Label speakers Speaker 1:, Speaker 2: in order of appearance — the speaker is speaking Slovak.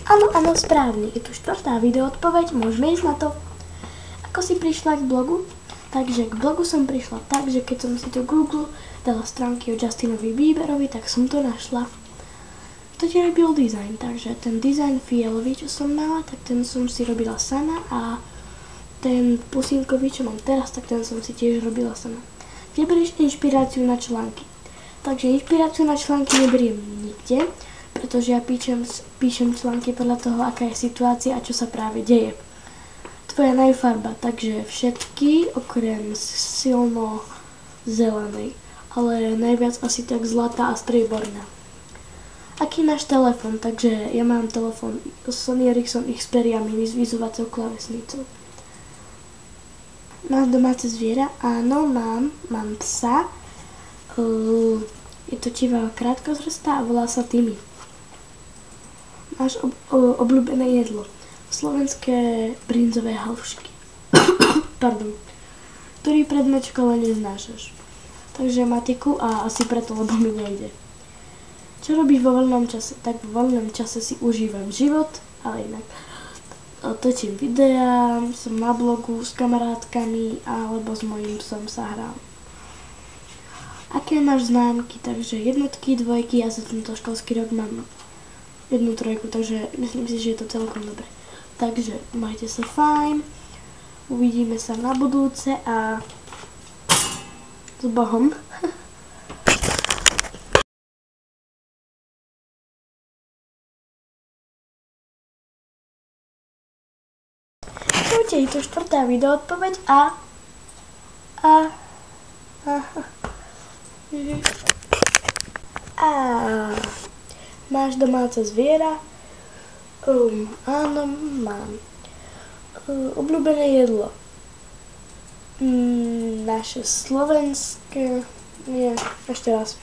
Speaker 1: Áno, správne. Je tu štvrtá videoodpoveď, môžeme ísť na to. Ako si prišla k blogu? Takže k blogu som prišla tak, že keď som si do Google dala stránky o Justinovi Bieberovi, tak som to našla. To ti robil dizajn, takže ten dizajn fialový, čo som mala, tak ten som si robila sama a ten pusinkový, čo mám teraz, tak ten som si tiež robila sama. Kde berieš inšpiráciu na články? Takže inšpiráciu na články neberiem nikde, pretože ja píšem články podľa toho, aká je situácia a čo sa práve deje. Tvoja najfarba, takže všetky, okrem silno zelenej, ale najviac asi tak zlatá a strieborná. Aký máš telefon? Takže ja mám telefon Sony Ericsson Xperia Mini s vyzúvacou klávesnicou. Máš domáce zviera? Áno, mám psa. Je to čivá krátkozrstá a volá sa Timmy. Máš obľúbené jedlo? Slovenské brinzové halušky. Pardon. Ktorý predmet v škole neznášaš? Takže matiku a asi preto, lebo mi nejde. Čo robíš vo voľnom čase? Tak vo voľnom čase si užívam život, ale inak točím videá, som na blogu s kamarátkami alebo s mojím psom sa hrám. Aké máš známky? Takže jednotky, dvojky, ja za tento školský rok mám 1 trojku, takže myslím si, že je to celkom dobre. Takže majte sa fajn, uvidíme sa na budúce a s Bohom. Čaute, je to štvrtá videoodpoveď a máš domáce zviera? Áno, mám. Obľúbené jedlo? Naše slovenské... Nie, ešte raz.